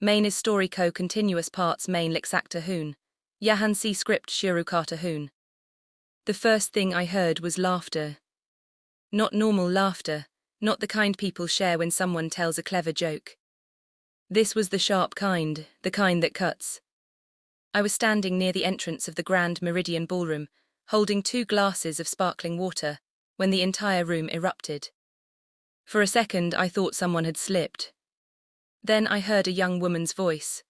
Main is story co continuous parts main lixactor hoon. Yahan si script shirukata hoon. The first thing I heard was laughter. Not normal laughter, not the kind people share when someone tells a clever joke. This was the sharp kind, the kind that cuts. I was standing near the entrance of the Grand Meridian Ballroom, holding 2 glasses of sparkling water, when the entire room erupted. For a second I thought someone had slipped. Then I heard a young woman's voice.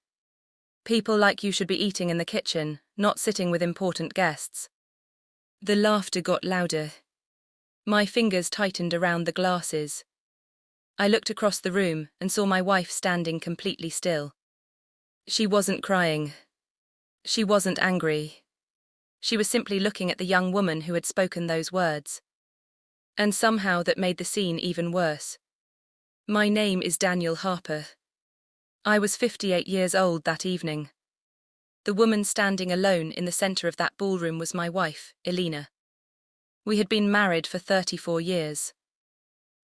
People like you should be eating in the kitchen, not sitting with important guests. The laughter got louder. My fingers tightened around the glasses. I looked across the room and saw my wife standing completely still. She wasn't crying. She wasn't angry. She was simply looking at the young woman who had spoken those words. And somehow that made the scene even worse. My name is Daniel Harper. I was 58 years old that evening. The woman standing alone in the center of that ballroom was my wife, Elena. We had been married for 34 years.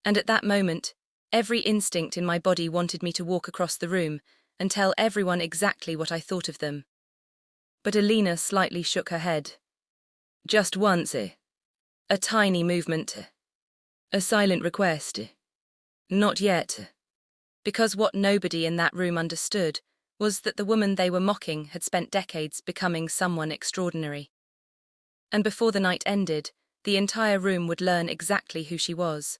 And at that moment, every instinct in my body wanted me to walk across the room and tell everyone exactly what I thought of them. But Elena slightly shook her head. Just once, a tiny movement, a silent request. Not yet. Because what nobody in that room understood was that the woman they were mocking had spent decades becoming someone extraordinary. And before the night ended, the entire room would learn exactly who she was.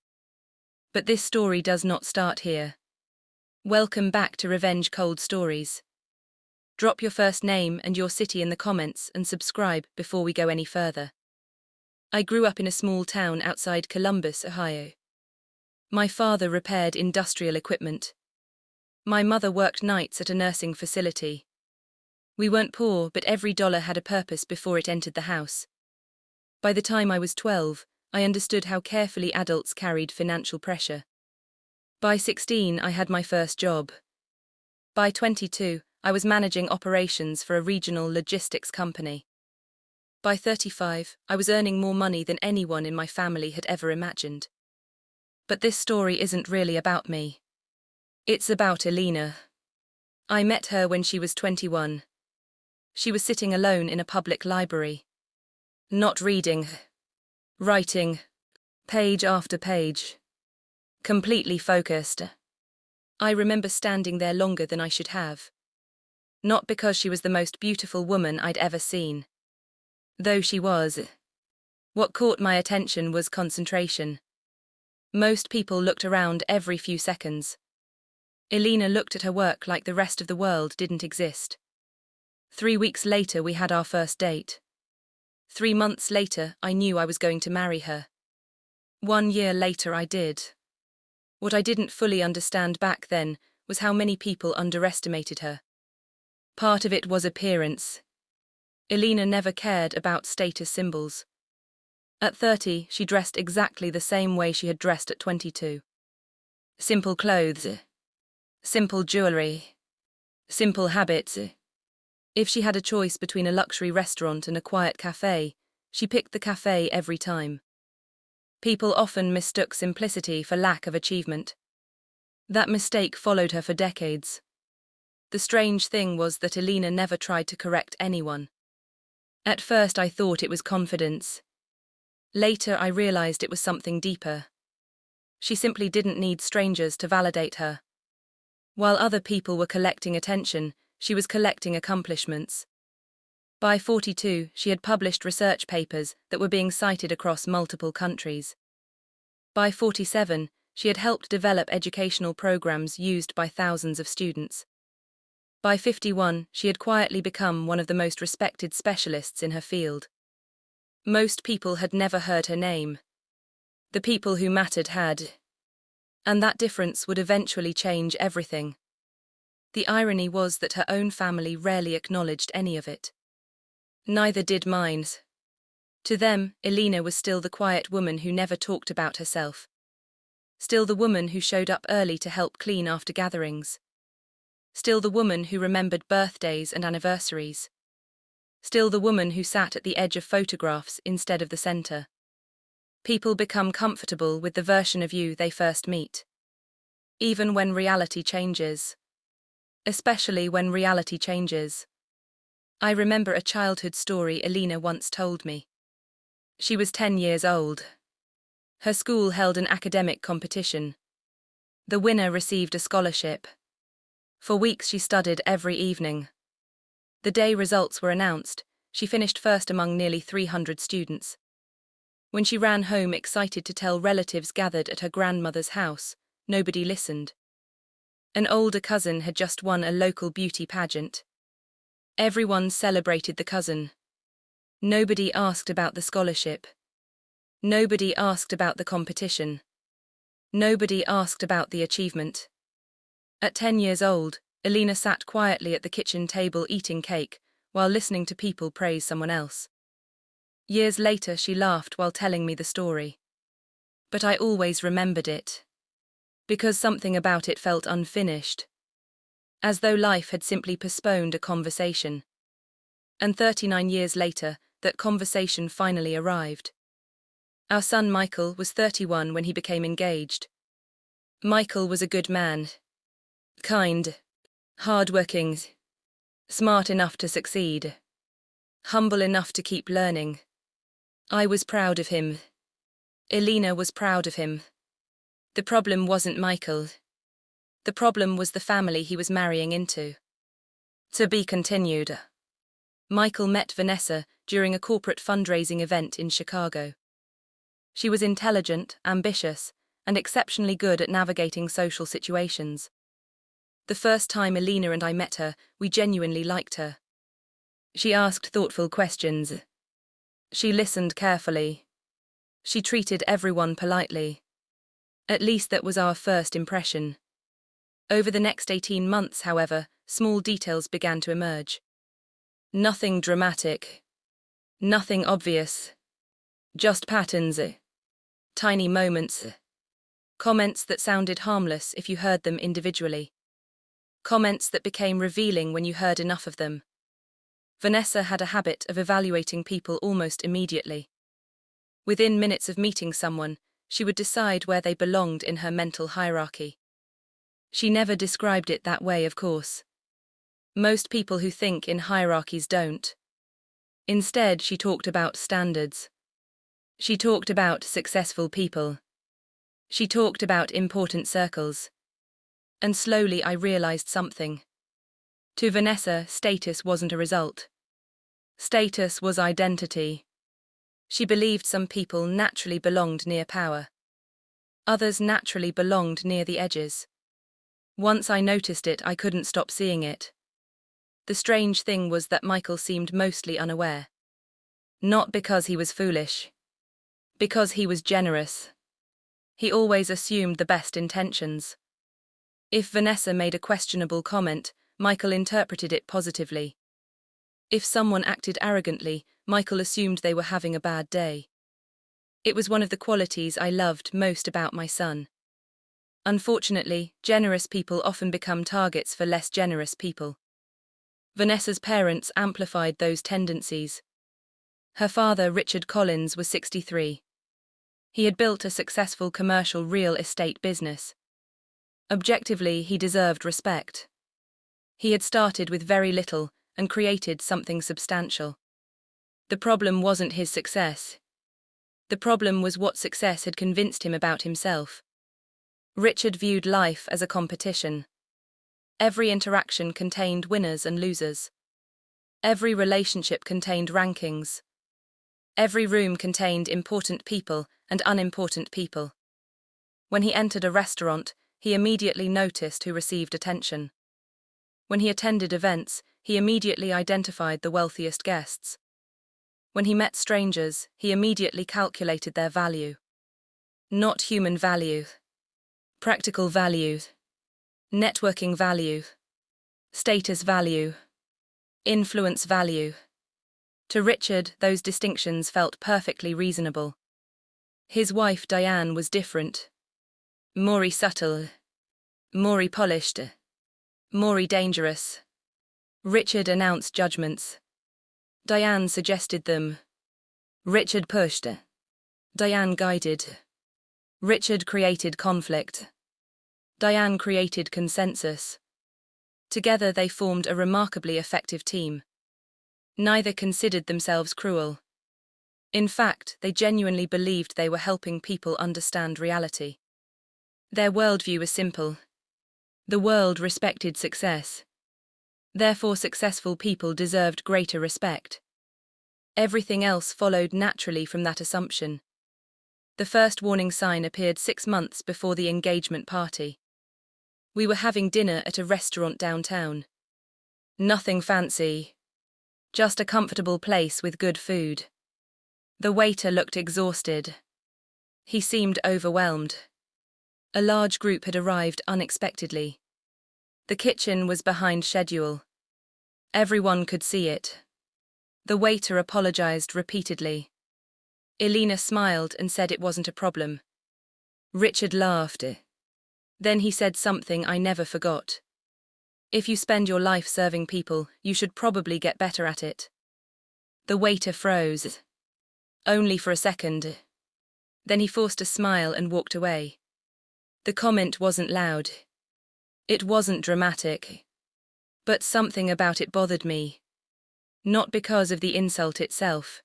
But this story does not start here. Welcome back to Revenge Cold Stories. Drop your first name and your city in the comments and subscribe before we go any further. I grew up in a small town outside Columbus, Ohio. My father repaired industrial equipment. My mother worked nights at a nursing facility. We weren't poor, but every dollar had a purpose before it entered the house. By the time I was 12, I understood how carefully adults carried financial pressure. By 16, I had my first job. By 22, I was managing operations for a regional logistics company. By 35, I was earning more money than anyone in my family had ever imagined. But this story isn't really about me. It's about Elena. I met her when she was 21. She was sitting alone in a public library. Not reading. Writing. Page after page. Completely focused. I remember standing there longer than I should have. Not because she was the most beautiful woman I'd ever seen. Though she was. What caught my attention was concentration. Most people looked around every few seconds. Elena looked at her work like the rest of the world didn't exist. 3 weeks later we had our first date. 3 months later I knew I was going to marry her. 1 year later I did. What I didn't fully understand back then was how many people underestimated her. Part of it was appearance. Elena never cared about status symbols. At 30, she dressed exactly the same way she had dressed at 22. Simple clothes. Simple jewelry. Simple habits. If she had a choice between a luxury restaurant and a quiet cafe, she picked the cafe every time. People often mistook simplicity for lack of achievement. That mistake followed her for decades. The strange thing was that Elena never tried to correct anyone. At first I thought it was confidence. Later I realized it was something deeper. She simply didn't need strangers to validate her. While other people were collecting attention, she was collecting accomplishments. By 42, she had published research papers that were being cited across multiple countries. By 47, she had helped develop educational programs used by thousands of students. By 51, she had quietly become one of the most respected specialists in her field. Most people had never heard her name. The people who mattered had. And that difference would eventually change everything. The irony was that her own family rarely acknowledged any of it. Neither did mine. To them, Elena was still the quiet woman who never talked about herself. Still the woman who showed up early to help clean after gatherings. Still the woman who remembered birthdays and anniversaries. Still the woman who sat at the edge of photographs instead of the center. People become comfortable with the version of you they first meet. Even when reality changes. especially when reality changes. I remember a childhood story Alina once told me. She was 10 years old. Her school held an academic competition. The winner received a scholarship. For weeks she studied every evening. The day results were announced, she finished first among nearly 300 students. When she ran home excited to tell relatives gathered at her grandmother's house, nobody listened. An older cousin had just won a local beauty pageant. Everyone celebrated the cousin. Nobody asked about the scholarship. Nobody asked about the competition. Nobody asked about the achievement. At 10 years old, Alina sat quietly at the kitchen table eating cake, while listening to people praise someone else. Years later she laughed while telling me the story. But I always remembered it. Because something about it felt unfinished. As though life had simply postponed a conversation. And 39 years later, that conversation finally arrived. Our son Michael was 31 when he became engaged. Michael was a good man. Kind. Hard-working. Smart enough to succeed. Humble enough to keep learning. I was proud of him. Alina was proud of him. The problem wasn't Michael. The problem was the family he was marrying into. To be continued. Michael met Vanessa during a corporate fundraising event in Chicago. She was intelligent, ambitious, and exceptionally good at navigating social situations. The first time Alina and I met her, we genuinely liked her. She asked thoughtful questions. She listened carefully. She treated everyone politely. At least that was our first impression. Over the next 18 months, however, small details began to emerge. Nothing dramatic. Nothing obvious. Just patterns. Tiny moments. Comments that sounded harmless if you heard them individually. Comments that became revealing when you heard enough of them. Vanessa had a habit of evaluating people almost immediately. Within minutes of meeting someone, she would decide where they belonged in her mental hierarchy. She never described it that way, of course. Most people who think in hierarchies don't. Instead, she talked about standards. She talked about successful people. She talked about important circles. And slowly I realized something. To Vanessa, status wasn't a result. Status was identity. She believed some people naturally belonged near power. Others naturally belonged near the edges. Once I noticed it, I couldn't stop seeing it. The strange thing was that Michael seemed mostly unaware. Not because he was foolish. Because he was generous. He always assumed the best intentions. If Vanessa made a questionable comment, Michael interpreted it positively. If someone acted arrogantly, Michael assumed they were having a bad day. It was one of the qualities I loved most about my son. Unfortunately, generous people often become targets for less generous people. Vanessa's parents amplified those tendencies. Her father, Richard Collins, was 63. He had built a successful commercial real estate business. Objectively, he deserved respect. He had started with very little and created something substantial. The problem wasn't his success. The problem was what success had convinced him about himself. Richard viewed life as a competition. Every interaction contained winners and losers. Every relationship contained rankings. Every room contained important people and unimportant people. When he entered a restaurant, he immediately noticed who received attention. When he attended events, he immediately identified the wealthiest guests. When he met strangers, he immediately calculated their value. Not human value. Practical value. Networking value. Status value. Influence value. To Richard, those distinctions felt perfectly reasonable. His wife Diane was different. More subtle. More polished. More dangerous. Richard announced judgments. Diane suggested them. Richard pushed. Diane guided. Richard created conflict. Diane created consensus. Together they formed a remarkably effective team. Neither considered themselves cruel. In fact, they genuinely believed they were helping people understand reality. Their worldview was simple. The world respected success. Therefore, successful people deserved greater respect. Everything else followed naturally from that assumption. The first warning sign appeared 6 months before the engagement party. We were having dinner at a restaurant downtown. Nothing fancy. Just a comfortable place with good food. The waiter looked exhausted. He seemed overwhelmed. A large group had arrived unexpectedly. The kitchen was behind schedule. Everyone could see it. The waiter apologized repeatedly. Elena smiled and said it wasn't a problem. Richard laughed. Then he said something I never forgot. If you spend your life serving people, you should probably get better at it. The waiter froze. Only for a second. Then he forced a smile and walked away. The comment wasn't loud. It wasn't dramatic. But something about it bothered me. Not because of the insult itself.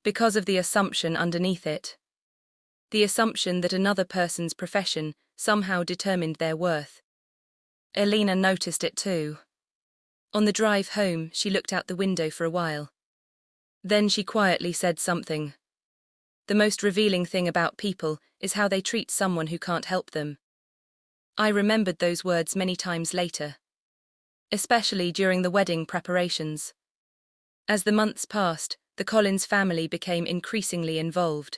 Because of the assumption underneath it. The assumption that another person's profession somehow determined their worth. Elena noticed it too. On the drive home, she looked out the window for a while. Then she quietly said something. The most revealing thing about people is how they treat someone who can't help them. I remembered those words many times later. Especially during the wedding preparations. As the months passed, the Collins family became increasingly involved.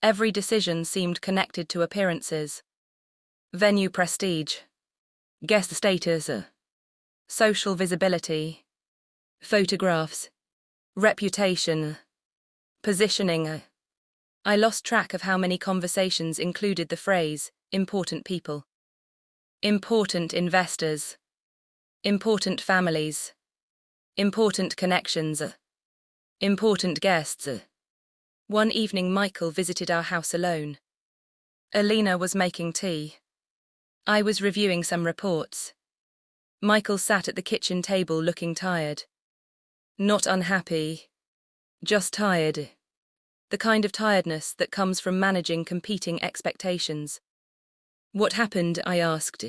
Every decision seemed connected to appearances. Venue prestige. Guest status. Social visibility. Photographs. Reputation. Positioning. I lost track of how many conversations included the phrase, important people. Important investors. Important families. Important connections. Important guests. One evening Michael visited our house alone. Elena was making tea. I was reviewing some reports. Michael sat at the kitchen table looking tired. Not unhappy. Just tired. The kind of tiredness that comes from managing competing expectations. What happened? I asked.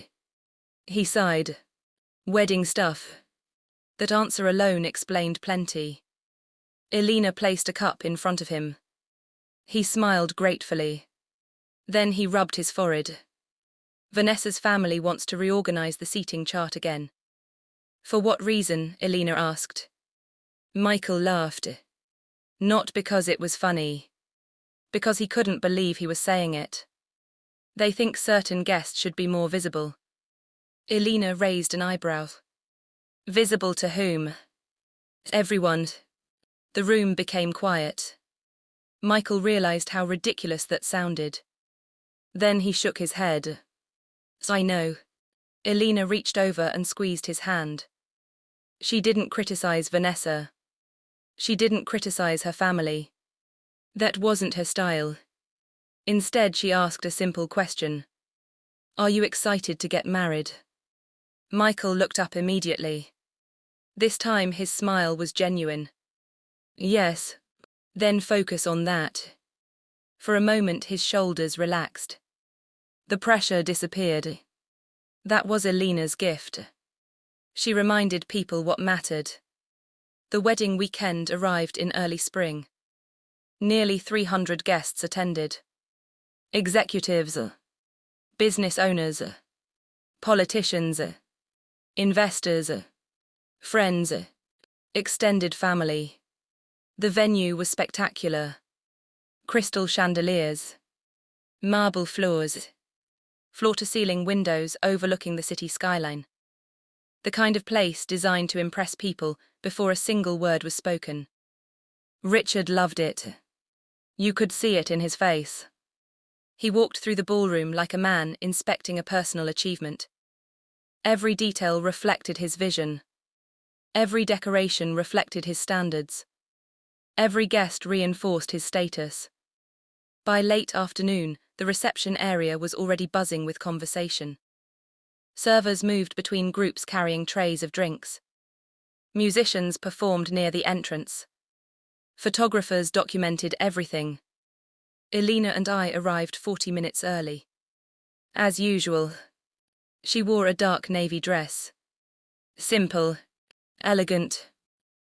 He sighed. Wedding stuff. That answer alone explained plenty. Elena placed a cup in front of him. He smiled gratefully. Then he rubbed his forehead. Vanessa's family wants to reorganize the seating chart again. For what reason? Elena asked. Michael laughed. Not because it was funny. Because he couldn't believe he was saying it. They think certain guests should be more visible. Elena raised an eyebrow. Visible to whom? Everyone. The room became quiet. Michael realized how ridiculous that sounded. Then he shook his head. I know. Elena reached over and squeezed his hand. She didn't criticize Vanessa. She didn't criticize her family. That wasn't her style. Instead, she asked a simple question. Are you excited to get married? Michael looked up immediately. This time his smile was genuine. Yes. Then focus on that. For a moment his shoulders relaxed. The pressure disappeared. That was Elena's gift. She reminded people what mattered. The wedding weekend arrived in early spring. Nearly 300 guests attended. Executives, business owners, politicians, investors, friends, extended family. The venue was spectacular. Crystal chandeliers, marble floors, floor-to-ceiling windows overlooking the city skyline. The kind of place designed to impress people before a single word was spoken. Richard loved it. You could see it in his face. He walked through the ballroom like a man inspecting a personal achievement. Every detail reflected his vision. Every decoration reflected his standards. Every guest reinforced his status. By late afternoon, the reception area was already buzzing with conversation. Servers moved between groups carrying trays of drinks. Musicians performed near the entrance. Photographers documented everything. Elena and I arrived 40 minutes early. As usual, she wore a dark navy dress. Simple, elegant,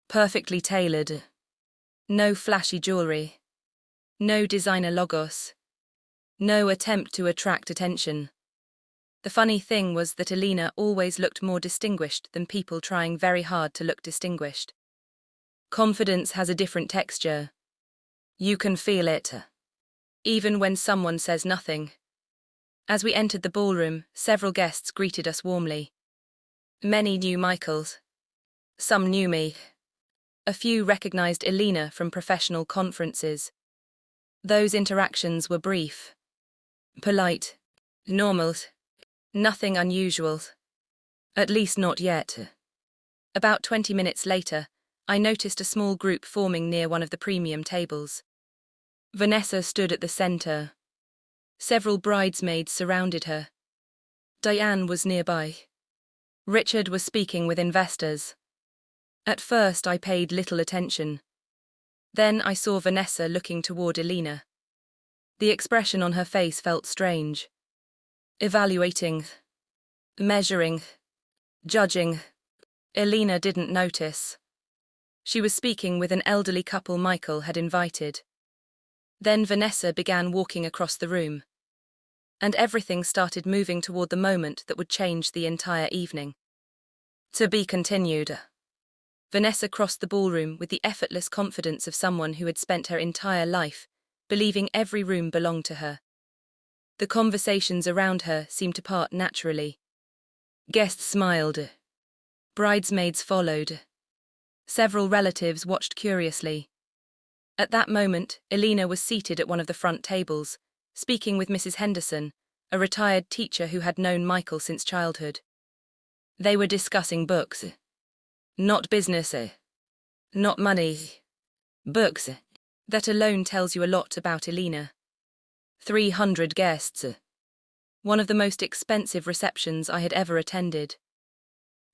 perfectly tailored. No flashy jewelry. No designer logos. No attempt to attract attention. The funny thing was that Elena always looked more distinguished than people trying very hard to look distinguished. Confidence has a different texture. You can feel it, even when someone says nothing. As we entered the ballroom, several guests greeted us warmly. Many knew Michaels. Some knew me. A few recognized Elena from professional conferences. Those interactions were brief. Polite. Normal. Nothing unusual. At least not yet. About 20 minutes later, I noticed a small group forming near one of the premium tables. Vanessa stood at the center. Several bridesmaids surrounded her. Diane was nearby. Richard was speaking with investors. At first I paid little attention. Then I saw Vanessa looking toward Elena. The expression on her face felt strange. Evaluating. Measuring. Judging. Elena didn't notice. She was speaking with an elderly couple Michael had invited. Then Vanessa began walking across the room. And everything started moving toward the moment that would change the entire evening. To be continued. Vanessa crossed the ballroom with the effortless confidence of someone who had spent her entire life believing every room belonged to her. The conversations around her seemed to part naturally. Guests smiled. Bridesmaids followed. Several relatives watched curiously. At that moment, Elena was seated at one of the front tables, speaking with Mrs. Henderson, a retired teacher who had known Michael since childhood. They were discussing books. Not business. Not money. Books. That alone tells you a lot about Elena. 300 guests. One of the most expensive receptions I had ever attended.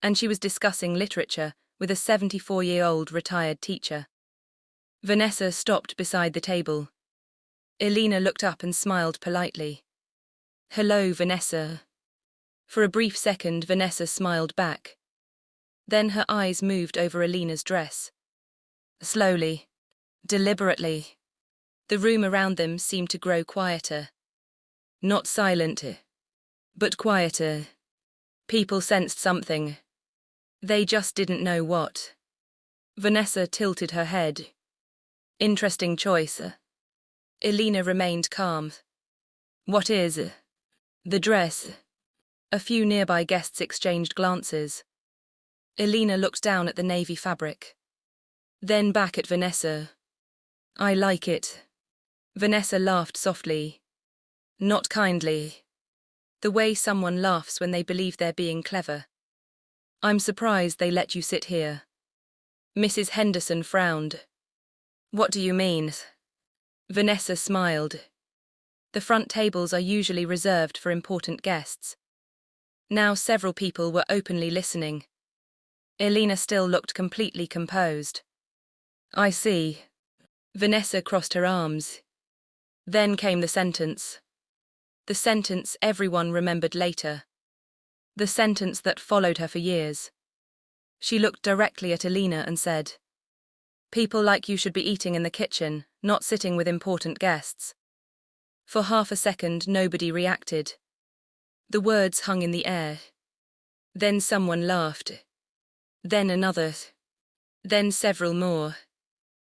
And she was discussing literature with a 74-year-old retired teacher. Vanessa stopped beside the table. Elena looked up and smiled politely. Hello, Vanessa. For a brief second, Vanessa smiled back. Then her eyes moved over Elena's dress. Slowly, deliberately. The room around them seemed to grow quieter. Not silent, but quieter. People sensed something. They just didn't know what. Vanessa tilted her head. Interesting choice. Elena remained calm. What is? The dress. A few nearby guests exchanged glances. Elena looked down at the navy fabric. Then back at Vanessa. I like it. Vanessa laughed softly. Not kindly. The way someone laughs when they believe they're being clever. I'm surprised they let you sit here. Mrs. Henderson frowned. What do you mean? Vanessa smiled. The front tables are usually reserved for important guests. Now several people were openly listening. Elena still looked completely composed. I see. Vanessa crossed her arms. Then came the sentence. The sentence everyone remembered later. The sentence that followed her for years. She looked directly at Elena and said, People like you should be eating in the kitchen, not sitting with important guests. For half a second, nobody reacted. The words hung in the air. Then someone laughed. Then another. Then several more.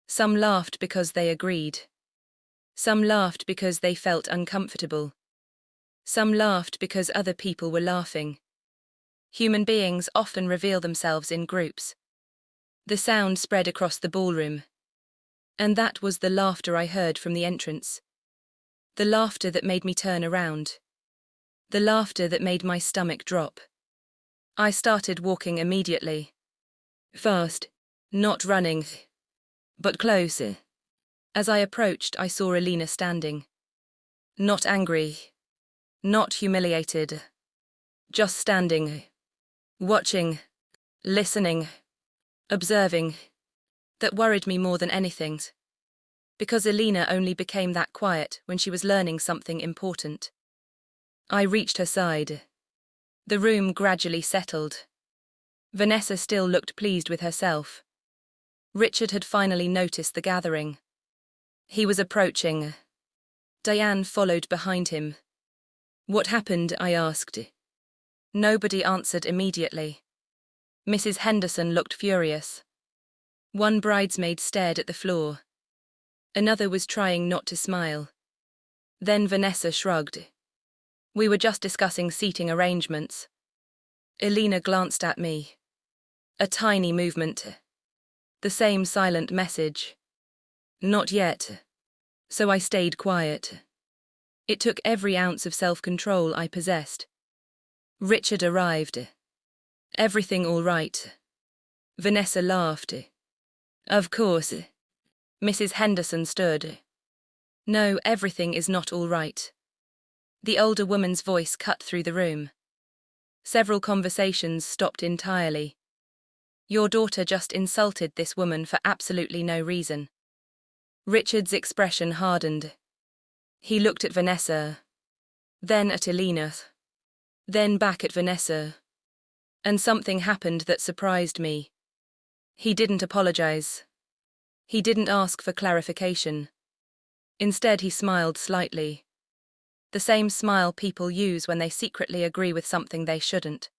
Some laughed because they agreed. Some laughed because they felt uncomfortable. Some laughed because other people were laughing. Human beings often reveal themselves in groups. The sound spread across the ballroom. And that was the laughter I heard from the entrance. The laughter that made me turn around. The laughter that made my stomach drop. I started walking immediately. Fast, not running, but close. As I approached, I saw Elena standing. Not angry. Not humiliated. Just standing, watching, listening, observing. That worried me more than anything. Because Elena only became that quiet when she was learning something important. I reached her side. The room gradually settled. Vanessa still looked pleased with herself. Richard had finally noticed the gathering. He was approaching. Diane followed behind him. What happened? I asked. Nobody answered immediately. Mrs. Henderson looked furious. One bridesmaid stared at the floor. Another was trying not to smile. Then Vanessa shrugged. We were just discussing seating arrangements. Elena glanced at me. A tiny movement. The same silent message. Not yet. So I stayed quiet. It took every ounce of self-control I possessed. Richard arrived. Everything all right? Vanessa laughed. Of course. Mrs. Henderson stood. No, everything is not all right. The older woman's voice cut through the room. Several conversations stopped entirely. Your daughter just insulted this woman for absolutely no reason. Richard's expression hardened. He looked at Vanessa, then at Elena, then back at Vanessa. And something happened that surprised me. He didn't apologize. He didn't ask for clarification. Instead, he smiled slightly. The same smile people use when they secretly agree with something they shouldn't.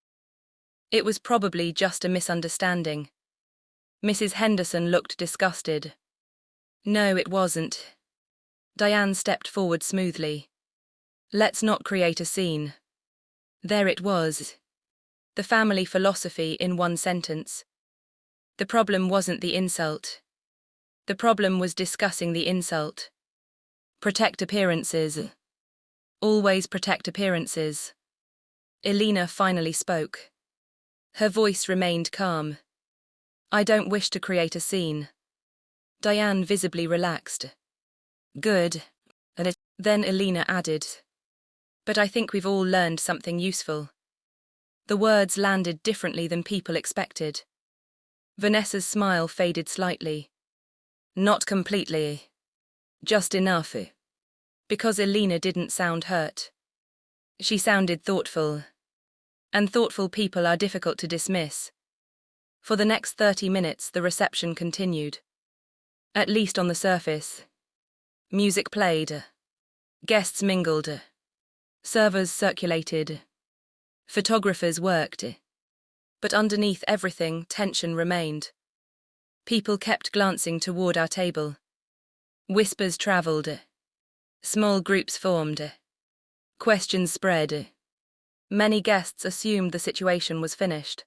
It was probably just a misunderstanding. Mrs. Henderson looked disgusted. No, it wasn't. Diane stepped forward smoothly. Let's not create a scene. There it was. The family philosophy in one sentence. The problem wasn't the insult. The problem was discussing the insult. Protect appearances. Always protect appearances. Elena finally spoke. Her voice remained calm. I don't wish to create a scene. Diane visibly relaxed. Good. Then Elena added. But I think we've all learned something useful. The words landed differently than people expected. Vanessa's smile faded slightly. Not completely. Just enough. Because Elena didn't sound hurt. She sounded thoughtful. And thoughtful people are difficult to dismiss. For the next 30 minutes, the reception continued. At least on the surface. Music played. Guests mingled. Servers circulated. Photographers worked. But underneath everything, tension remained. People kept glancing toward our table. Whispers traveled. Small groups formed. Questions spread. Many guests assumed the situation was finished.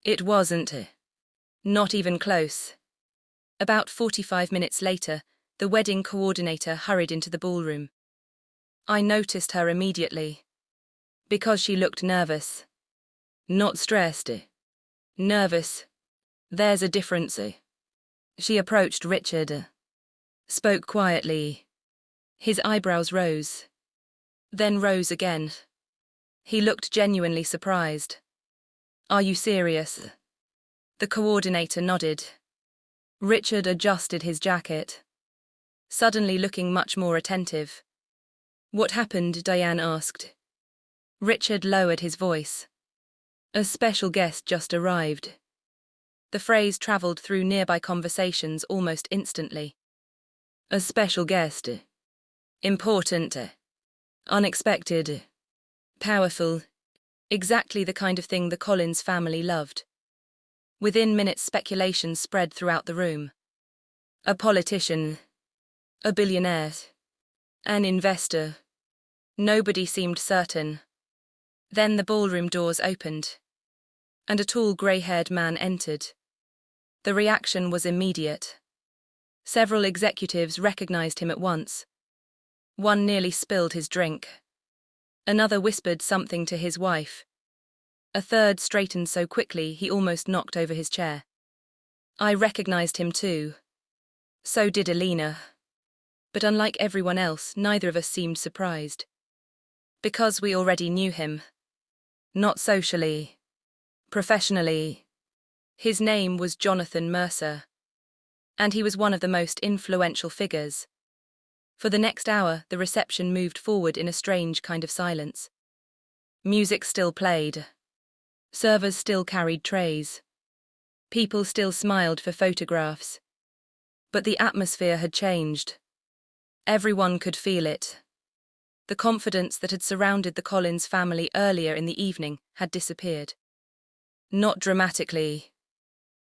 It wasn't. Not even close. About 45 minutes later, the wedding coordinator hurried into the ballroom. I noticed her immediately. Because she looked nervous. Not stressed. Nervous. There's a difference. She approached Richard. Spoke quietly. His eyebrows rose. Then rose again. He looked genuinely surprised. Are you serious? The coordinator nodded. Richard adjusted his jacket. Suddenly looking much more attentive. What happened? Diane asked. Richard lowered his voice. A special guest just arrived. The phrase traveled through nearby conversations almost instantly. A special guest. Important. Unexpected. Powerful. Exactly the kind of thing the Collins family loved. Within minutes, speculation spread throughout the room. A politician. A billionaire. An investor. Nobody seemed certain. Then the ballroom doors opened. And a tall grey-haired man entered. The reaction was immediate. Several executives recognized him at once. One nearly spilled his drink. Another whispered something to his wife. A third straightened so quickly he almost knocked over his chair. I recognized him too. So did Elena. But unlike everyone else, neither of us seemed surprised. Because we already knew him. Not socially. Professionally. His name was Jonathan Mercer. And he was one of the most influential figures. For the next hour, the reception moved forward in a strange kind of silence. Music still played. Servers still carried trays. People still smiled for photographs. But the atmosphere had changed. Everyone could feel it. The confidence that had surrounded the Collins family earlier in the evening had disappeared. Not dramatically.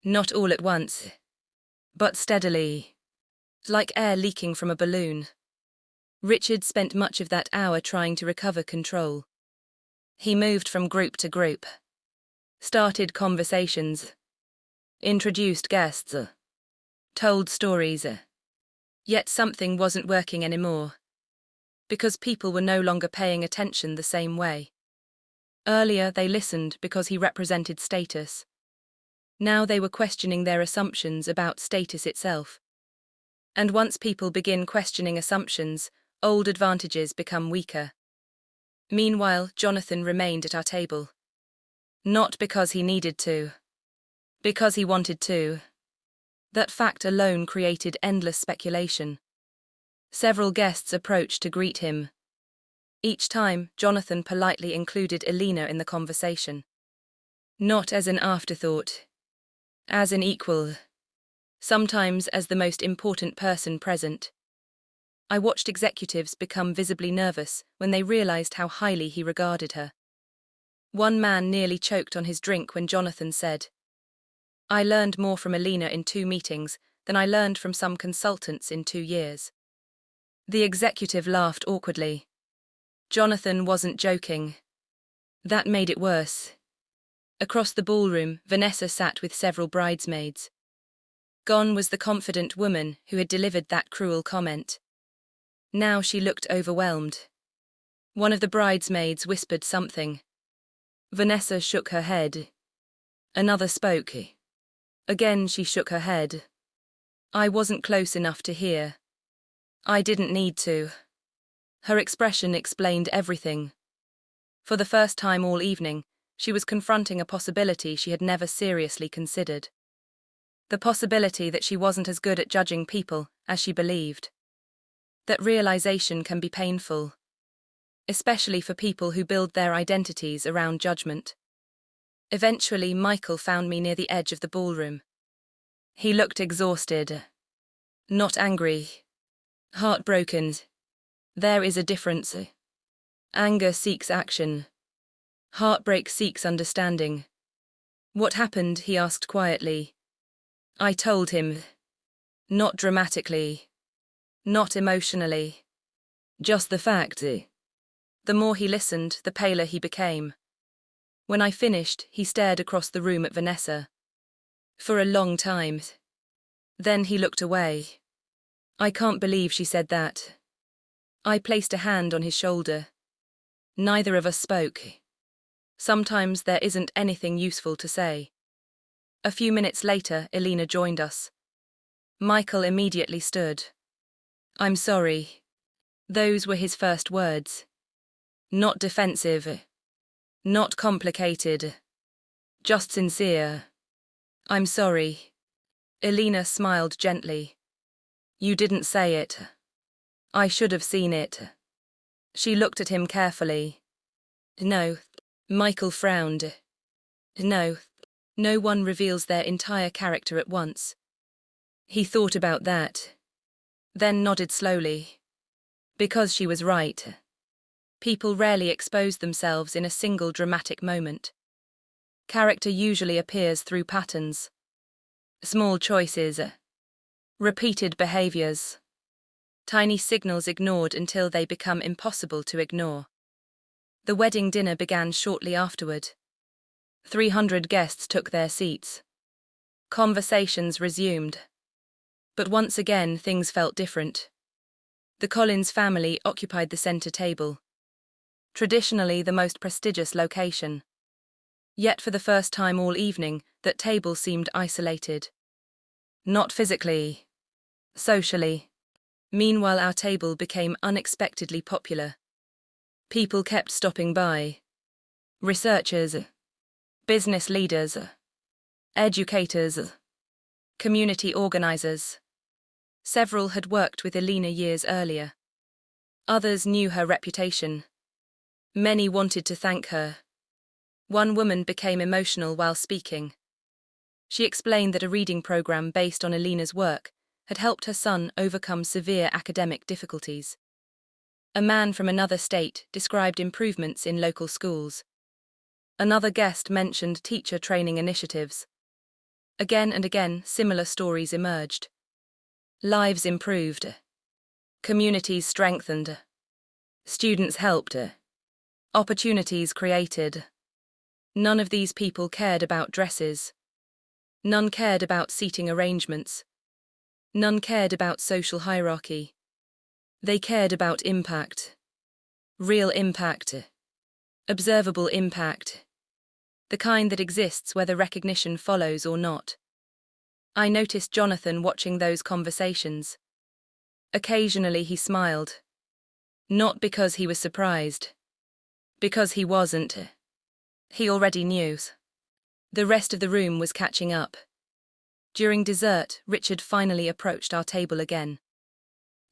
Not all at once. But steadily. Like air leaking from a balloon. Richard spent much of that hour trying to recover control. He moved from group to group. Started conversations. Introduced guests. Told stories. Yet something wasn't working anymore. Because people were no longer paying attention the same way. Earlier they listened because he represented status. Now they were questioning their assumptions about status itself. And once people begin questioning assumptions, old advantages become weaker. Meanwhile, Jonathan remained at our table. Not because he needed to. Because he wanted to. That fact alone created endless speculation. Several guests approached to greet him. Each time, Jonathan politely included Elena in the conversation. Not as an afterthought. As an equal. Sometimes as the most important person present. I watched executives become visibly nervous when they realized how highly he regarded her. One man nearly choked on his drink when Jonathan said, "I learned more from Elena in 2 meetings than I learned from some consultants in 2 years." The executive laughed awkwardly. Jonathan wasn't joking. That made it worse. Across the ballroom, Vanessa sat with several bridesmaids. Gone was the confident woman who had delivered that cruel comment. Now she looked overwhelmed. One of the bridesmaids whispered something. Vanessa shook her head. Another spoke. Again she shook her head. I wasn't close enough to hear. I didn't need to. Her expression explained everything. For the first time all evening, she was confronting a possibility she had never seriously considered. The possibility that she wasn't as good at judging people as she believed. That realization can be painful. Especially for people who build their identities around judgment. Eventually, Michael found me near the edge of the ballroom. He looked exhausted. Not angry. Heartbroken. There is a difference. Anger seeks action. Heartbreak seeks understanding. What happened? He asked quietly. I told him. Not dramatically. Not emotionally. Just the fact. The more he listened, the paler he became. When I finished, he stared across the room at Vanessa. For a long time. Then he looked away. I can't believe she said that. I placed a hand on his shoulder. Neither of us spoke. Sometimes there isn't anything useful to say. A few minutes later, Elena joined us. Michael immediately stood. I'm sorry. Those were his first words. Not defensive. Not complicated. Just sincere. I'm sorry. Elena smiled gently. You didn't say it. I should have seen it. She looked at him carefully. No. Michael frowned. No. No one reveals their entire character at once. He thought about that. Then nodded slowly. Because she was right. People rarely expose themselves in a single dramatic moment. Character usually appears through patterns. Small choices. Repeated behaviors. Tiny signals ignored until they become impossible to ignore. The wedding dinner began shortly afterward. 300 guests took their seats. Conversations resumed. But once again, things felt different. The Collins family occupied the center table. Traditionally the most prestigious location. Yet for the first time all evening, that table seemed isolated. Not physically. Socially. Meanwhile our table became unexpectedly popular. People kept stopping by. Researchers, business leaders, educators, community organizers. Several had worked with Elena years earlier. Others knew her reputation. Many wanted to thank her. One woman became emotional while speaking. She explained that a reading program based on Elena's work had helped her son overcome severe academic difficulties. A man from another state described improvements in local schools. Another guest mentioned teacher training initiatives. Again and again, similar stories emerged. Lives improved. Communities strengthened. Students helped. Opportunities created. None of these people cared about dresses. None cared about seating arrangements. None cared about social hierarchy. They cared about impact. Real impact. Observable impact. The kind that exists whether recognition follows or not. I noticed Jonathan watching those conversations. Occasionally he smiled. Not because he was surprised. Because he wasn't. He already knew. The rest of the room was catching up. During dessert, Richard finally approached our table again.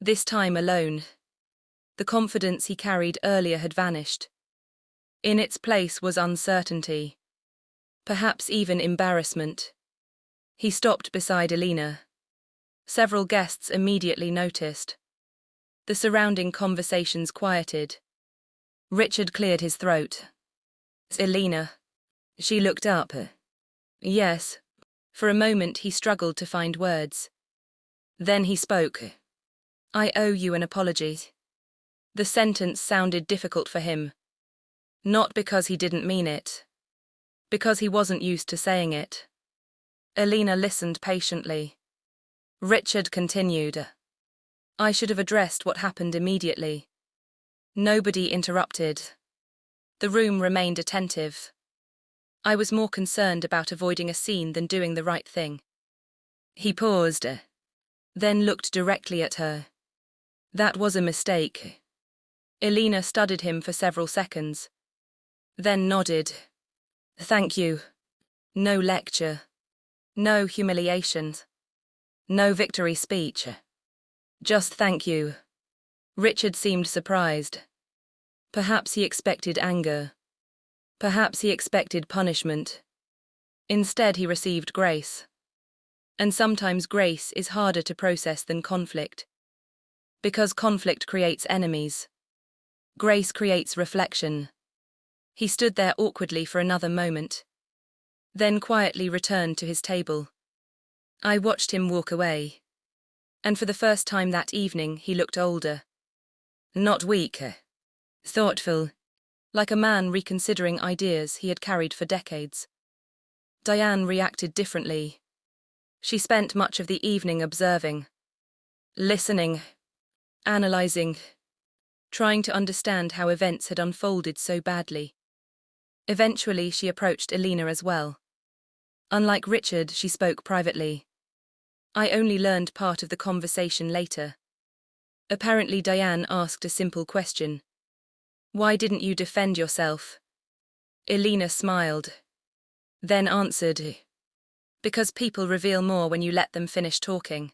This time alone. The confidence he carried earlier had vanished. In its place was uncertainty. Perhaps even embarrassment. He stopped beside Elena. Several guests immediately noticed. The surrounding conversations quieted. Richard cleared his throat. Elena. She looked up. Yes. For a moment he struggled to find words. Then he spoke. I owe you an apology. The sentence sounded difficult for him. Not because he didn't mean it. Because he wasn't used to saying it. Elena listened patiently. Richard continued. I should have addressed what happened immediately. Nobody interrupted. The room remained attentive. I was more concerned about avoiding a scene than doing the right thing. He paused, then looked directly at her. That was a mistake. Elena studied him for several seconds. Then nodded. Thank you. No lecture. No humiliation. No victory speech. Just thank you. Richard seemed surprised. Perhaps he expected anger. Perhaps he expected punishment. Instead he received grace. And sometimes grace is harder to process than conflict. Because conflict creates enemies. Grace creates reflection. He stood there awkwardly for another moment. Then quietly returned to his table. I watched him walk away. And for the first time that evening he looked older. Not weak. Thoughtful. Like a man reconsidering ideas he had carried for decades. Diane reacted differently. She spent much of the evening observing. Listening. Analyzing. Trying to understand how events had unfolded so badly. Eventually she approached Elena as well. Unlike Richard, she spoke privately. I only learned part of the conversation later. Apparently Diane asked a simple question. Why didn't you defend yourself? Elena smiled. Then answered. Because people reveal more when you let them finish talking.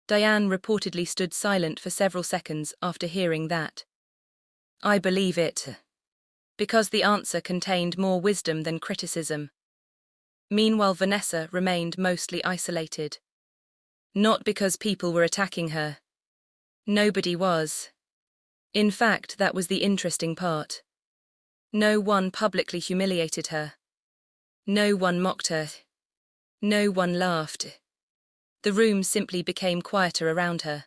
Diane reportedly stood silent for several seconds after hearing that. I believe it. Because the answer contained more wisdom than criticism. Meanwhile Vanessa remained mostly isolated. Not because people were attacking her. Nobody was. In fact, that was the interesting part. No one publicly humiliated her. No one mocked her. No one laughed. The room simply became quieter around her.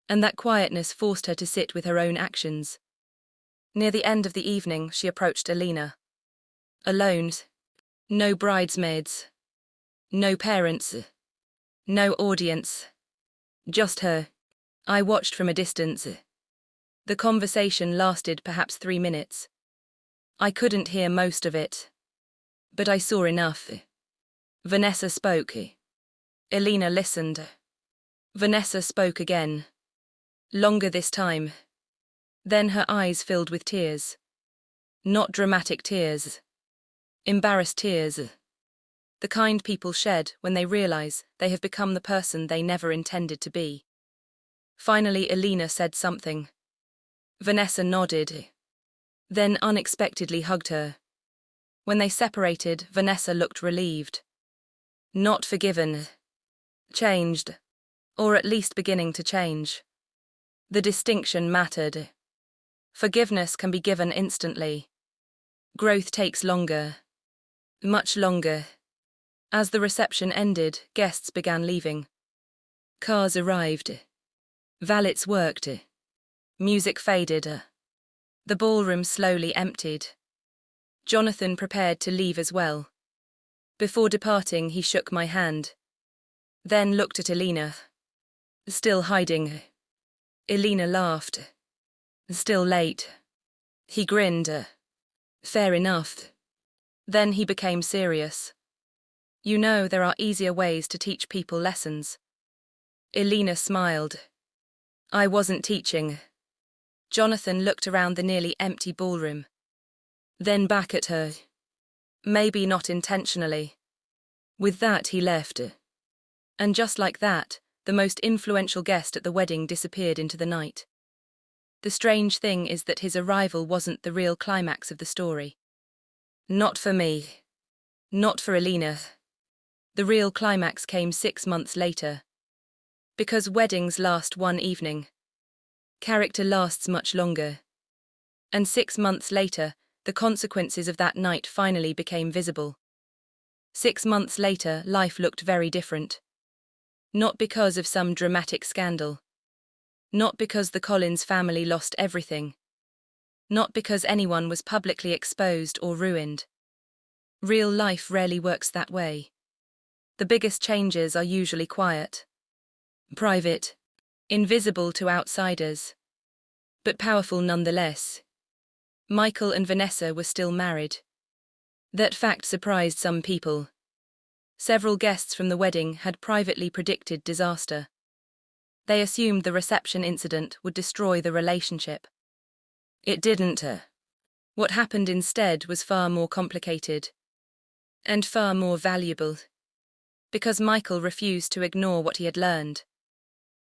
And that quietness forced her to sit with her own actions. Near the end of the evening, she approached Elena. Alone. No bridesmaids. No parents. No audience. Just her. I watched from a distance. The conversation lasted perhaps 3 minutes. I couldn't hear most of it. But I saw enough. Vanessa spoke. Elena listened. Vanessa spoke again. Longer this time. Then her eyes filled with tears. Not dramatic tears. Embarrassed tears. The kind people shed when they realize they have become the person they never intended to be. Finally, Elena said something. Vanessa nodded, then unexpectedly hugged her. When they separated, Vanessa looked relieved. Not forgiven. Changed. Or at least beginning to change. The distinction mattered. Forgiveness can be given instantly. Growth takes longer. Much longer. As the reception ended, guests began leaving. Cars arrived. Valets worked. Music faded. The ballroom slowly emptied. Jonathan prepared to leave as well. Before departing, he shook my hand. Then looked at Elena. Still hiding. Elena laughed. Still late. He grinned. Fair enough. Then he became serious. You know, there are easier ways to teach people lessons. Elena smiled. I wasn't teaching. Jonathan looked around the nearly empty ballroom. Then back at her. Maybe not intentionally. With that, he left. And just like that, the most influential guest at the wedding disappeared into the night. The strange thing is that his arrival wasn't the real climax of the story. Not for me. Not for Elena. The real climax came 6 months later. Because weddings last one evening. Character lasts much longer. And 6 months later, the consequences of that night finally became visible. 6 months later, life looked very different. Not because of some dramatic scandal. Not because the Collins family lost everything. Not because anyone was publicly exposed or ruined. Real life rarely works that way. The biggest changes are usually quiet. Private. Invisible to outsiders. But powerful nonetheless. Michael and Vanessa were still married. That fact surprised some people. Several guests from the wedding had privately predicted disaster. They assumed the reception incident would destroy the relationship. It didn't. What happened instead was far more complicated. And far more valuable. Because Michael refused to ignore what he had learned.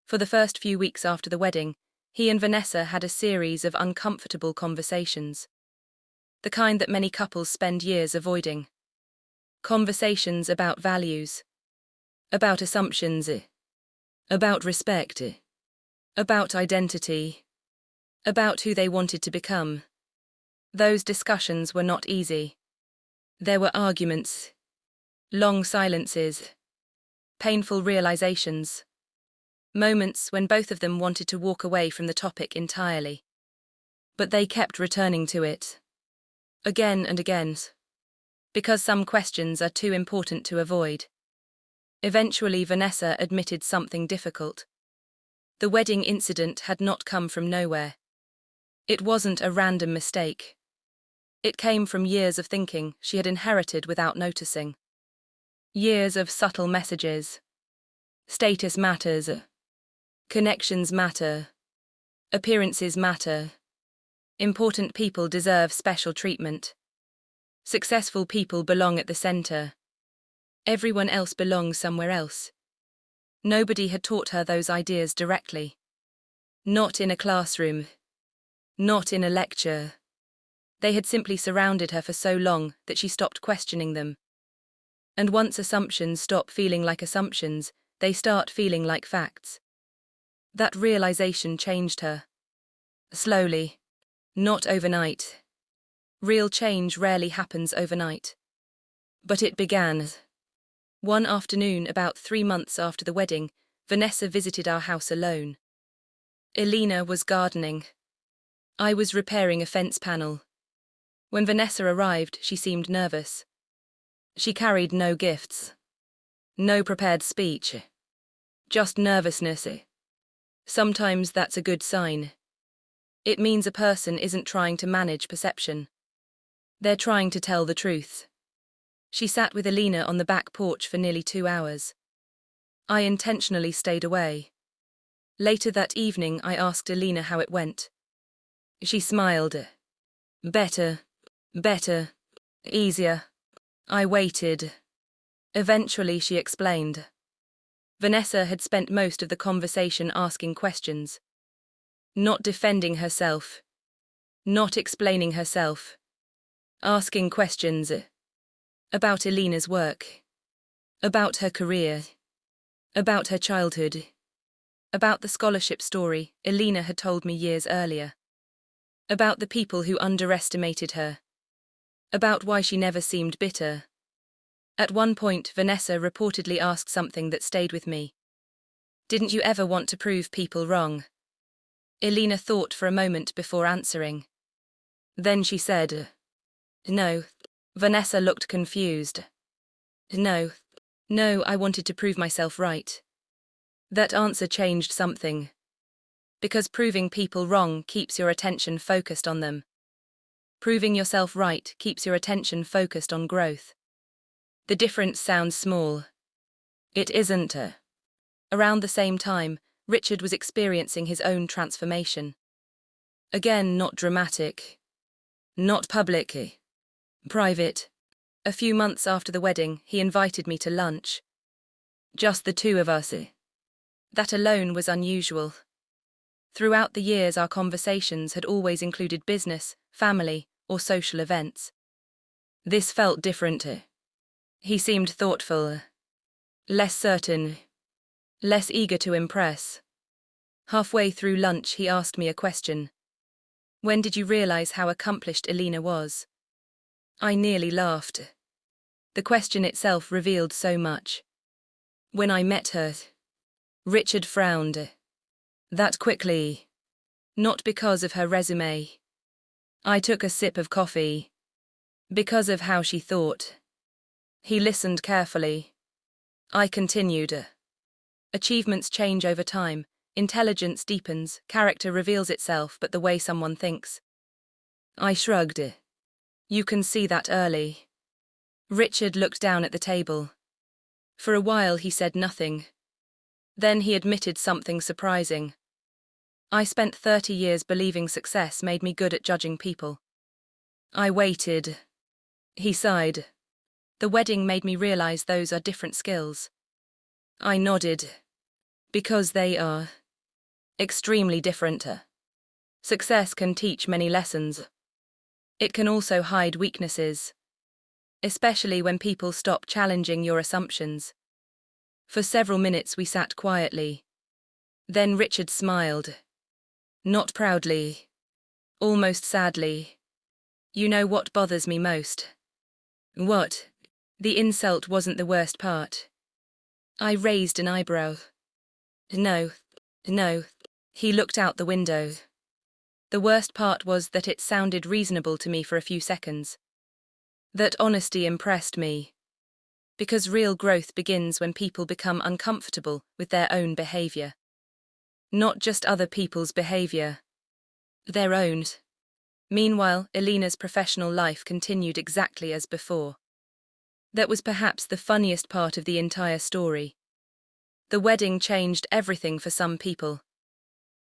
For the first few weeks after the wedding, he and Vanessa had a series of uncomfortable conversations. The kind that many couples spend years avoiding. Conversations about values. About assumptions. About respect. About identity. About who they wanted to become. Those discussions were not easy. There were arguments. Long silences. Painful realizations. Moments when both of them wanted to walk away from the topic entirely. But they kept returning to it. Again and again. Because some questions are too important to avoid. Eventually, Vanessa admitted something difficult. The wedding incident had not come from nowhere. It wasn't a random mistake. It came from years of thinking she had inherited without noticing. Years of subtle messages. Status matters. Connections matter. Appearances matter. Important people deserve special treatment. Successful people belong at the center. Everyone else belongs somewhere else. Nobody had taught her those ideas directly. Not in a classroom. Not in a lecture. They had simply surrounded her for so long that she stopped questioning them. And once assumptions stop feeling like assumptions, they start feeling like facts. That realization changed her. Slowly. Not overnight. Real change rarely happens overnight. But it began. One afternoon, about 3 months after the wedding, Vanessa visited our house alone. Elena was gardening. I was repairing a fence panel. When Vanessa arrived, she seemed nervous. She carried no gifts. No prepared speech. Just nervousness. Sometimes that's a good sign. It means a person isn't trying to manage perception. They're trying to tell the truth. She sat with Elena on the back porch for nearly 2 hours. I intentionally stayed away. Later that evening, I asked Elena how it went. She smiled. Better, Better. Easier. I waited. Eventually, she explained. Vanessa had spent most of the conversation asking questions. Not defending herself. Not explaining herself. Asking questions. About Elena's work. About her career. About her childhood. About the scholarship story Elena had told me years earlier. About the people who underestimated her. About why she never seemed bitter. At one point, Vanessa reportedly asked something that stayed with me. Didn't you ever want to prove people wrong? Elena thought for a moment before answering. Then she said, No. Vanessa looked confused. No, I wanted to prove myself right. That answer changed something. Because proving people wrong keeps your attention focused on them. Proving yourself right keeps your attention focused on growth. The difference sounds small. It isn't. Around the same time, Richard was experiencing his own transformation. Again, not dramatic. Not public. Private. A few months after the wedding, he invited me to lunch. Just the two of us. That alone was unusual. Throughout the years, our conversations had always included business, family, or social events. This felt different. He seemed thoughtful. Less certain. Less eager to impress. Halfway through lunch, he asked me a question. When did you realize how accomplished Elena was? I nearly laughed. The question itself revealed so much. When I met her. Richard frowned. That quickly. Not because of her resume. I took a sip of coffee. Because of how she thought. He listened carefully. I continued. Achievements change over time, intelligence deepens, character reveals itself, but the way someone thinks. I shrugged. You can see that early. Richard looked down at the table. For a while he said nothing. Then he admitted something surprising. I spent 30 years believing success made me good at judging people. I waited. He sighed. The wedding made me realize those are different skills. I nodded. Because they are. Extremely different. Success can teach many lessons. It can also hide weaknesses. Especially when people stop challenging your assumptions. For several minutes we sat quietly. Then Richard smiled. Not proudly. Almost sadly. You know what bothers me most? What? The insult wasn't the worst part. I raised an eyebrow. No. He looked out the window. The worst part was that it sounded reasonable to me for a few seconds. That honesty impressed me. Because real growth begins when people become uncomfortable with their own behavior. Not just other people's behavior. Their own. Meanwhile, Elena's professional life continued exactly as before. That was perhaps the funniest part of the entire story. The wedding changed everything for some people.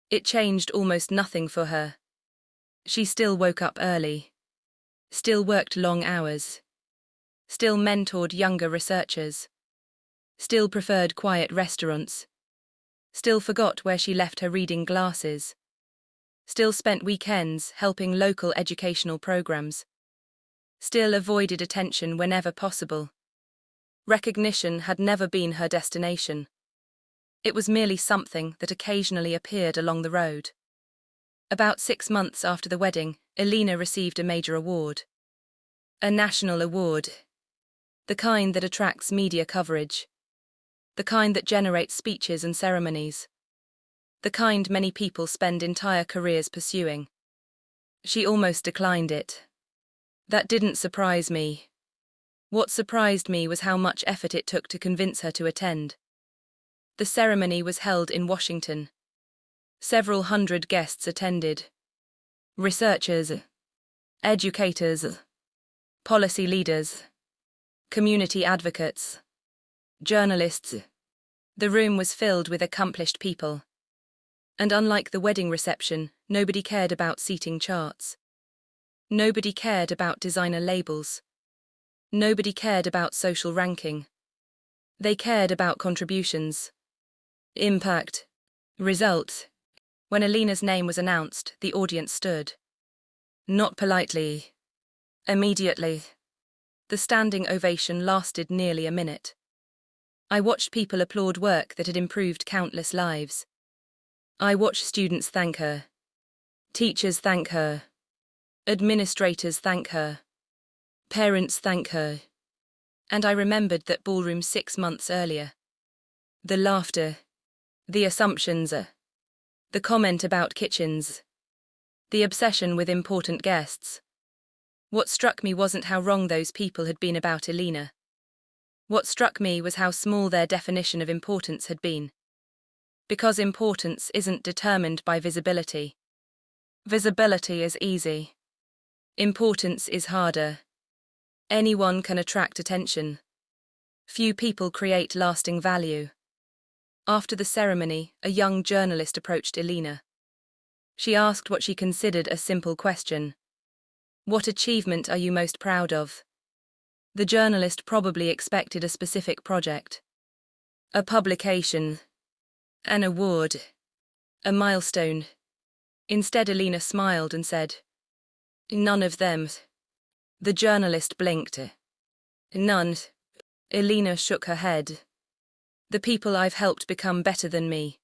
It changed almost nothing for her. She still woke up early. Still worked long hours. Still mentored younger researchers. Still preferred quiet restaurants. Still forgot where she left her reading glasses. Still spent weekends helping local educational programs. Still avoided attention whenever possible. Recognition had never been her destination. It was merely something that occasionally appeared along the road. About 6 months after the wedding, Elena received a major award. A national award. The kind that attracts media coverage. The kind that generates speeches and ceremonies. The kind many people spend entire careers pursuing. She almost declined it. That didn't surprise me. What surprised me was how much effort it took to convince her to attend. The ceremony was held in Washington. Several hundred guests attended. Researchers, educators, policy leaders, community advocates, journalists. The room was filled with accomplished people. And unlike the wedding reception, nobody cared about seating charts. Nobody cared about designer labels. Nobody cared about social ranking. They cared about contributions. Impact. Result. When Alina's name was announced, the audience stood. Not politely. Immediately. The standing ovation lasted nearly a minute. I watched people applaud work that had improved countless lives. I watched students thank her. Teachers thank her. Administrators thank her. Parents thank her. And I remembered that ballroom 6 months earlier. The laughter. The assumptions. The comment about kitchens. The obsession with important guests. What struck me wasn't how wrong those people had been about Alina. What struck me was how small their definition of importance had been. Because importance isn't determined by visibility. Visibility is easy. Importance is harder. Anyone can attract attention. Few people create lasting value. After the ceremony, a young journalist approached Alina. She asked what she considered a simple question. What achievement are you most proud of? The journalist probably expected a specific project. A publication. An award. A milestone. Instead, Alina smiled and said, "None of them." The journalist blinked. "None." Alina shook her head. "The people I've helped become better than me."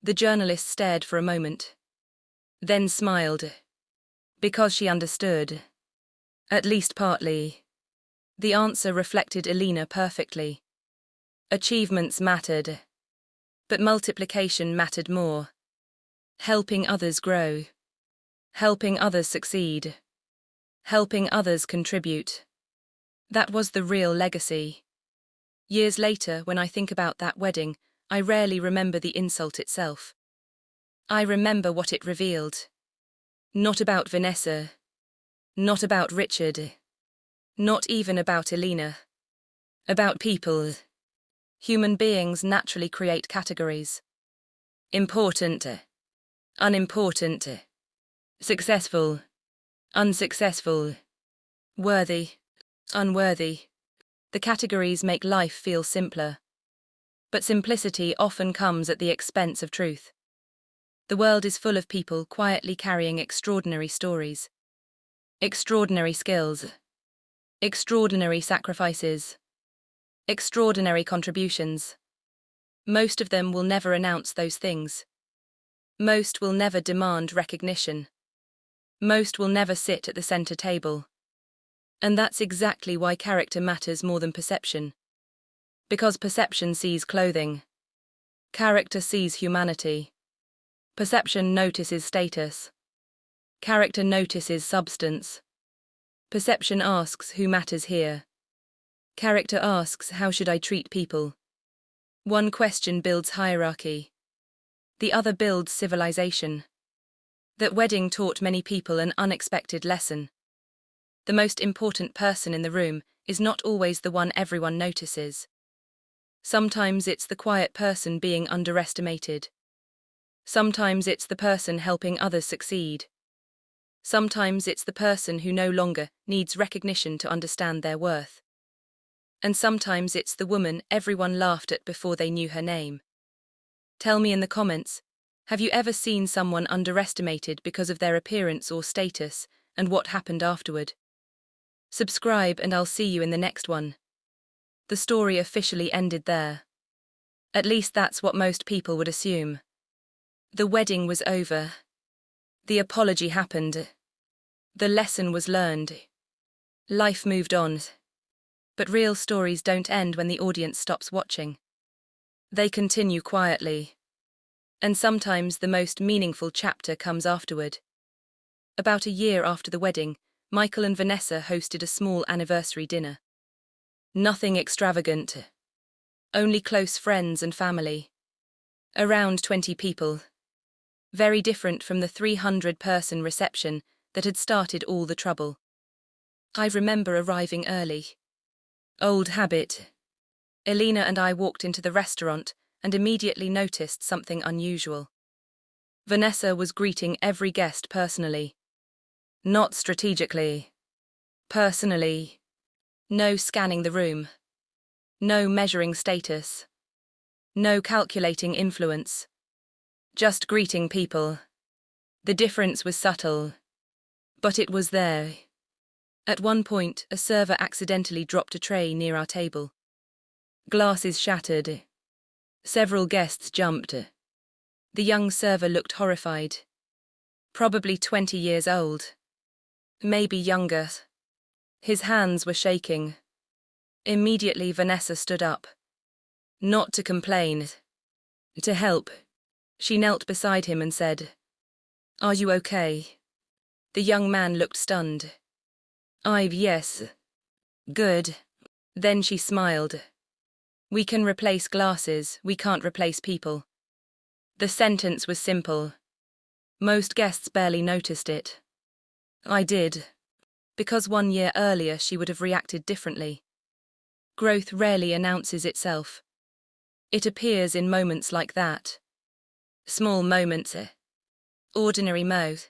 The journalist stared for a moment. Then smiled. Because she understood. At least partly. The answer reflected Alina perfectly. Achievements mattered. But multiplication mattered more. Helping others grow. Helping others succeed. Helping others contribute. That was the real legacy. Years later, when I think about that wedding, I rarely remember the insult itself. I remember what it revealed. Not about Vanessa. Not about Richard. Not even about Alina. About people. Human beings naturally create categories. Important. Unimportant. Successful. Unsuccessful. Worthy. Unworthy. The categories make life feel simpler. But simplicity often comes at the expense of truth. The world is full of people quietly carrying extraordinary stories. Extraordinary skills. Extraordinary sacrifices. Extraordinary contributions. Most of them will never announce those things. Most will never demand recognition. Most will never sit at the center table. And that's exactly why character matters more than perception. Because perception sees clothing. Character sees humanity. Perception notices status. Character notices substance. Perception asks who matters here. Character asks how should I treat people. One question builds hierarchy. The other builds civilization. That wedding taught many people an unexpected lesson. The most important person in the room is not always the one everyone notices. Sometimes it's the quiet person being underestimated. Sometimes it's the person helping others succeed. Sometimes it's the person who no longer needs recognition to understand their worth. And sometimes it's the woman everyone laughed at before they knew her name. Tell me in the comments, have you ever seen someone underestimated because of their appearance or status, and what happened afterward? Subscribe and I'll see you in the next one. The story officially ended there. At least that's what most people would assume. The wedding was over. The apology happened. The lesson was learned. Life moved on. But real stories don't end when the audience stops watching. They continue quietly. And sometimes the most meaningful chapter comes afterward. About a year after the wedding, Michael and Vanessa hosted a small anniversary dinner. Nothing extravagant. Only close friends and family. Around 20 people. Very different from the 300-person reception that had started all the trouble. I remember arriving early. Old habit. Alina and I walked into the restaurant and immediately noticed something unusual. Vanessa was greeting every guest personally. Not strategically. Personally. No scanning the room. No measuring status. No calculating influence. Just greeting people. The difference was subtle. But it was there. At one point, a server accidentally dropped a tray near our table. Glasses shattered. Several guests jumped. The young server looked horrified. Probably 20 years old. Maybe younger. His hands were shaking. Immediately Vanessa stood up. Not to complain. To help. She knelt beside him and said, "Are you okay?" The young man looked stunned. Yes. Good." Then she smiled. "We can replace glasses, we can't replace people." The sentence was simple. Most guests barely noticed it. I did. Because 1 year earlier she would have reacted differently. Growth rarely announces itself. It appears in moments like that. Small moments. Ordinary mouth.